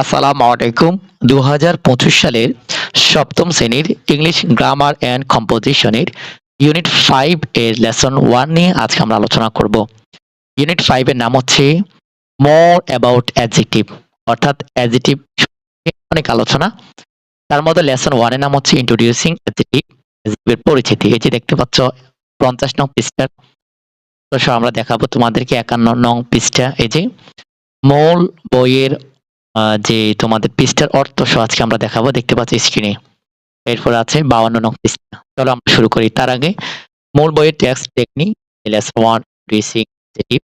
আসসালামু আলাইকুম। ২০২৫ সালের ৭ম শ্রেণীর ইংলিশ গ্রামার অ্যান্ড কম্পোজিশনের ইউনিট ৫ এর লেসন ১ নিয়ে আজকে আমরা আলোচনা করব। ইউনিট ৫ এর নাম হচ্ছে মোর অ্যাবাউট অ্যাডজেক্টিভ, অর্থাৎ অ্যাডজেক্টিভ অনেক আলোচনা। তার মধ্যে লেসন ১ এর নাম হচ্ছে ইন্ট্রোডিউসিং অ্যাডজেক্টিভ, অ্যাডজেক্টিভের পরিচিতি। এই যে দেখতে পাচ্ছ ৫০ নং পৃষ্ঠা। তো আমরা দেখাবো তোমাদেরকে ৫১ নং পৃষ্ঠা। এই যে মূল বইয়ের যে তোমাদের পৃষ্ঠার অর্থ সহ আজকে আমরা দেখাবো, দেখতে পাচ্ছি স্ক্রিনে। এরপর আছে ৫২ নং পৃষ্ঠা। চলো আমরা শুরু করি। তার আগে মূল বইয়ের text technique lesson ১ introducing adjective.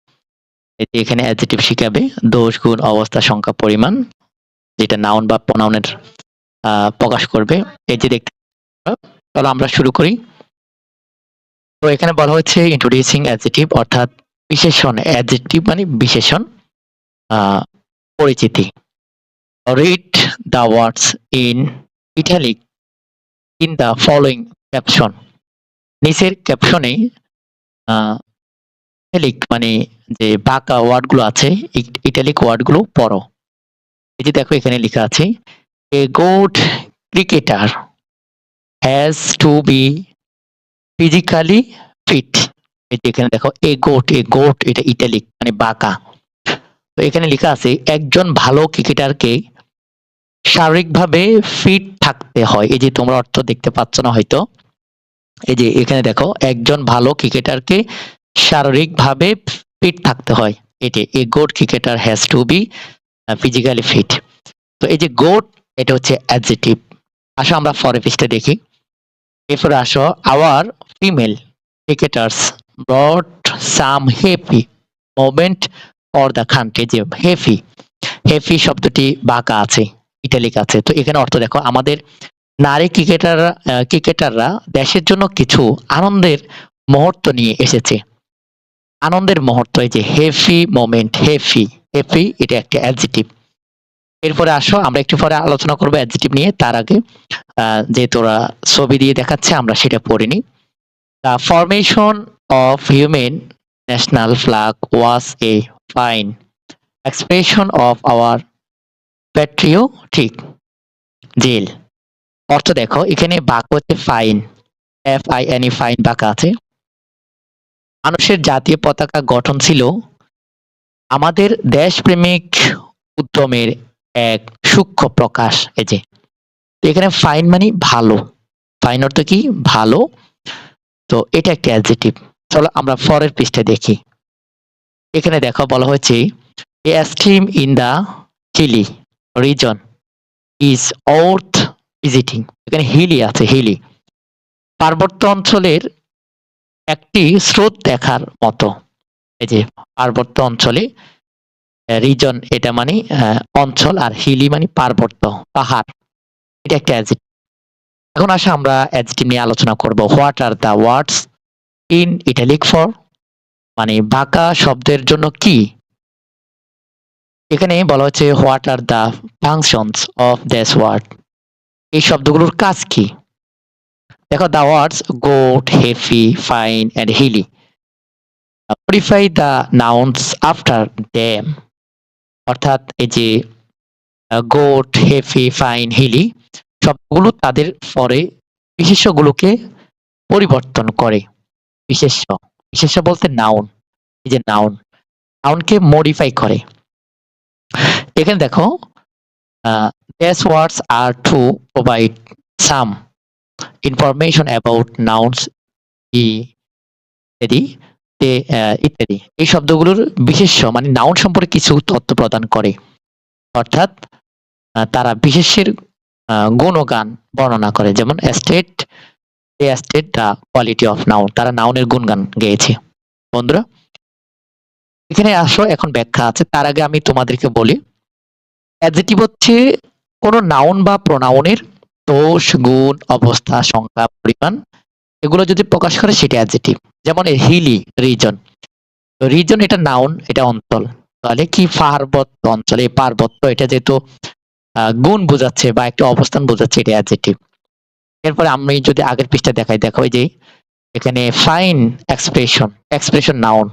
এখানে অ্যাডজেক্টিভ শিখাবে দোষ, গুণ, অবস্থা, সংখ্যা, পরিমাণ, যেটা নাউন বা প্রোনাউনের প্রকাশ করবে। এই যে দেখতে, চলো আমরা শুরু করি। তো এখানে বলা হচ্ছে ইন্ট্রোডিউসিং অ্যাডজেক্টিভ অর্থাৎ বিশেষণ। অ্যাডজেক্টিভ মানে বিশেষণ, পরিচিতি। Read the words in italic in the following caption. নিচের ক্যাপশনে ইটালিক মানে যে বাঁকা ওয়ার্ডগুলো আছে, ইটালিক ওয়ার্ডগুলো পড়ো। এই যে দেখো এখানে লেখা আছে a good cricketer has to be physically fit. এই যে এখানে দেখো এ গোট এটা ইটালিক মানে বাঁকা। তো এখানে লেখা আছে একজন ভালো ক্রিকেটারকে শারীরিকভাবে ফিট থাকতে হয়। এই যে তোমরা অর্থ দেখতে পাচ্ছ না হয়তো। এই যে এখানে দেখো একজন ভালো ক্রিকেটারকে শারীরিকভাবে ফিট থাকতে হয়। এটি a good cricketer has to be physically fit. তো এই যে গুড এটা হচ্ছে অ্যাডজেক্টিভ। আসো আমরা পরের পৃষ্ঠা দেখি। এরপরে আসো our female cricketers brought some happy moment for the country. যে হ্যাপি শব্দটি বাঁকা আছে, ইটালিক আছে। তো এখানে অর্থ দেখো আমাদের নারী ক্রিকেটাররা দেশের জন্য কিছু আনন্দের মুহূর্ত নিয়ে এসেছে। আনন্দের মুহূর্ত, এই যে হ্যাপি মোমেন্ট, হ্যাপি এটা একটা অ্যাডজেক্টিভ। এরপরে আসো আমরা একটু পরে আলোচনা করবো অ্যাডজেক্টিভ নিয়ে। তার আগে যে তোরা ছবি দিয়ে দেখাচ্ছে আমরা সেটা পড়ে নিই। The formation of human national flag was a fine expression of our patriotic zeal. অর্থ দেখো এখানে বাক্য হচ্ছে ফাইন, FINE ফাইন বাঁকা আছে। মানুষের জাতীয় পতাকা গঠন ছিল আমাদের দেশপ্রেমিক উদ্যমের এক সূক্ষ্ম প্রকাশ। এই যে এখানে ফাইন মানে ভালো, ফাইন অর্থ কি ভালো। তো এটা একটা অ্যাডজেক্টিভ। চলো আমরা পরের পৃষ্ঠায় দেখি। এখানে দেখো বলা হয়েছে a stream in the hilly region is worth visiting. এখানে হিলি আছে, হিলি পার্বত্য অঞ্চলের একটি স্রোত দেখার মতো। এই যে পার্বত্য অঞ্চলে, রিজন এটা মানে অঞ্চল, আর হিলি মানে পার্বত্য, পাহাড়। এটা একটা অ্যাডজেক্টিভ। এখন আসা আমরা অ্যাডজেক্টিভ নিয়ে আলোচনা করব। What are the words in italic for, মানে বাঁকা শব্দের জন্য কি। এখানে বলা হচ্ছে what are the functions of this word, এই শব্দগুলোর কাজ কি। দেখো the words got, happy, fine and hilly modify the nouns after them, অর্থাৎ এই যে গোট, হ্যাপি, ফাইন, হিলি সবগুলো তাদের পরে বিশেষ্যগুলোকে পরিবর্তন করে। বিশেষ্য বলতে নাউন, এই যে নাউনকে মডিফাই করে। এখানে দেখো these words are to provide some information about nouns ইত্যাদি। ইত্যাদি এই শব্দগুলোর বিশেষ্য মানে নাউন সম্পর্কে কিছু তথ্য প্রদান করে, অর্থাৎ তারা বিশেষ্যের গুণগান বর্ণনা করে। যেমন state the quality of noun, তারা নাউনের গুণগান গেয়েছে। বন্ধুরা এখানে আসো, এখন ব্যাখ্যা আছে। তার আগে আমি তোমাদেরকে বলি অ্যাডজেক্টিভ হচ্ছে কোন নাউন বা প্রোনাউনের দোষ, গুণ, অবস্থা, সংখ্যা, পরিমাণ এগুলো যদি প্রকাশ করে সেটা অ্যাডজেক্টিভ। যেমন হিলি রিজন, রিজন এটা নাউন, এটা অঞ্চল। তাহলে কি পার্বত্য অঞ্চল, এই পার্বত্য এটা যেহেতু গুণ বোঝাচ্ছে বা একটা অবস্থান বোঝাচ্ছে, এটা অ্যাডজেক্টিভ। এরপরে আমি যদি আগের পৃষ্ঠা দেখাই, দেখো এই যে এখানে ফাইন এক্সপ্রেশন নাউন।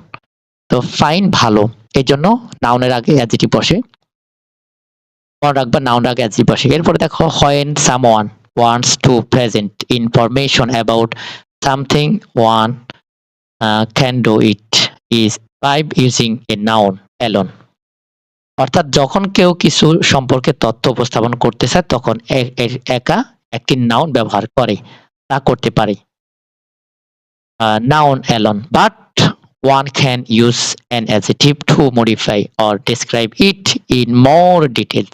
তো ফাইন ভালো, এই জন্য নাউনের আগে অ্যাডজেক্টিভ বসে। মনে রাখবা নাউন আগে অ্যাডজেক্টিভ বসে। এরপরে দেখো when someone wants to present information about something one can do it is by using a noun alone. অর্থাৎ যখন কেউ কিছু সম্পর্কে তথ্য উপস্থাপন করতে চায় তখন একা একটি নাউন ব্যবহার করে তা করতে পারে noun alone, but one can use an adjective to modify or describe it in more detail.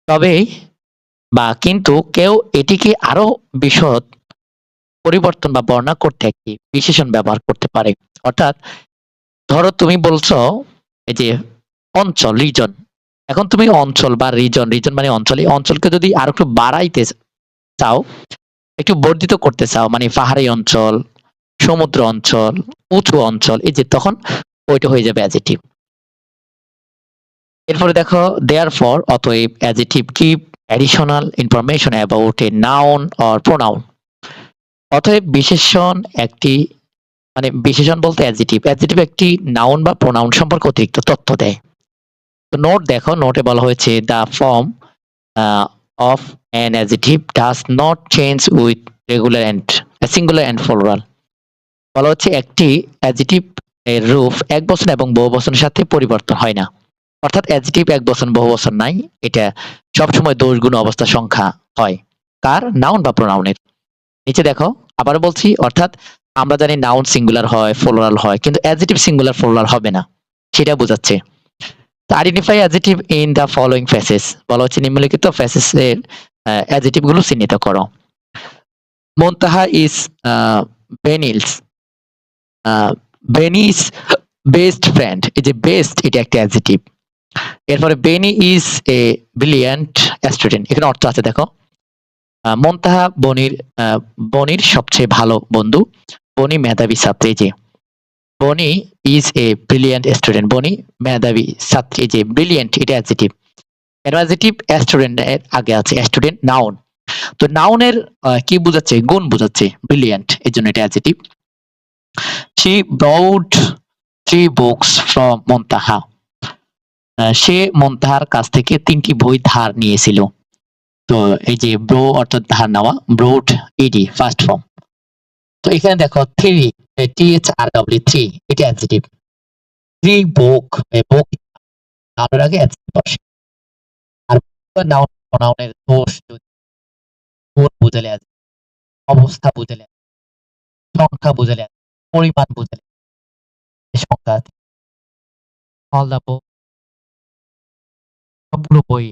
তবে বা কিন্তু কেউ এটিকে আরো বিশদ পরিবর্তন বা বর্ণনা করতে একটি বিশেষণ ব্যবহার করতে পারে। অর্থাৎ ধরো তুমি বলছো এই যে অঞ্চল রিজন, এখন তুমি অঞ্চল বা রিজন মানে অঞ্চল, এই অঞ্চলকে যদি আরো একটু বাড়াইতে চাও, একটু বর্ধিত করতে চাও, মানে পাহাড়ি অঞ্চল, সমুদ্র অঞ্চল, উঁচু অঞ্চল, এই যে তখন ওইটা হয়ে যাবে অ্যাডজেক্টিভ। এরপরে দেখো therefore অতএব adjective give additional information about a noun or pronoun. অতএব বিশেষণ একটি মানে বিশেষণ বলতে অ্যাডজেক্টিভ একটি নাউন বা প্রোনাউন সম্পর্কে অতিরিক্ত তথ্য দেয়। তো নোট দেখো, নোটে বলা হয়েছে the form of an adjective does not change with regular and singular and plural. বলা হচ্ছে একটি অ্যাডজেক্টিভ এর রূপ এক বচন এবং বহু বচনের সাথে পরিবর্তন হয় না। অর্থাৎ অ্যাডজেক্টিভ এক বচন বহু বচন নাই, এটা সবসময় দোষ গুণ অবস্থা সংখ্যা হয় কার, নাউন বা প্রোনাউনের। নিচে দেখো আবার বলছি, অর্থাৎ আমরা জানি নাউন সিঙ্গুলার হয় প্লুরাল হয়, কিন্তু অ্যাডজেক্টিভ সিঙ্গুলার প্লুরাল হবে না, সেটা বোঝাচ্ছে। Identify adjective in the following phrases, বলা হচ্ছে নিম্নলিখিত ফ্রেজেস এর অ্যাডজেক্টিভ গুলো চিহ্নিত করো। মুনতাহা ইজ বেনিলস বেনিস বেস্ট ফ্রেন্ড, এই যে বেস্ট এটা একটা অ্যাডজেক্টিভ। এরপরে বেনি ইজ এ ব্রিলিয়ান্ট স্টুডেন্ট, এখানে অর্থ আছে দেখো। মুনতাহা বনির সবচেয়ে ভালো বন্ধু, বনি মেধাবী ছাত্রী, যে বনি ইজ এ ব্রিলিয়ান্ট স্টুডেন্ট, বনি মেধাবী ছাত্রী, যে ব্রিলিয়ান্ট এটা অ্যাডজেক্টিভ। অ্যাডজেক্টিভ স্টুডেন্ট এর আগে আছে স্টুডেন্ট নাউন, তো নাউনের কি বোঝাচ্ছে, গুণ বোঝাচ্ছে, ব্রিলিয়ান্ট, এর জন্য এটা adjective. she brought 3 books from মুনতাহা, সে মুনতাহার কাছ থেকে 3টি বই ধার নিয়েছিল। তো এই যে ব্রো অর্থাৎ ধার নেওয়া, ব্রোড ইডি ফার্স্ট ফর্ম। তো এখানে দেখো 3 THRW3 এটা অ্যাডজেক্টিভ। 3 বুক, বুক নাউনের আগে অ্যাডজেক্টিভ বসে। আর নাউন প্রোনাউনের দোষ গুণ বুঝালে অবস্থা বুঝালে সংখ্যা বুঝালে পরিমাণ বুঝালে সংখ্যা all the book সবগুলো বই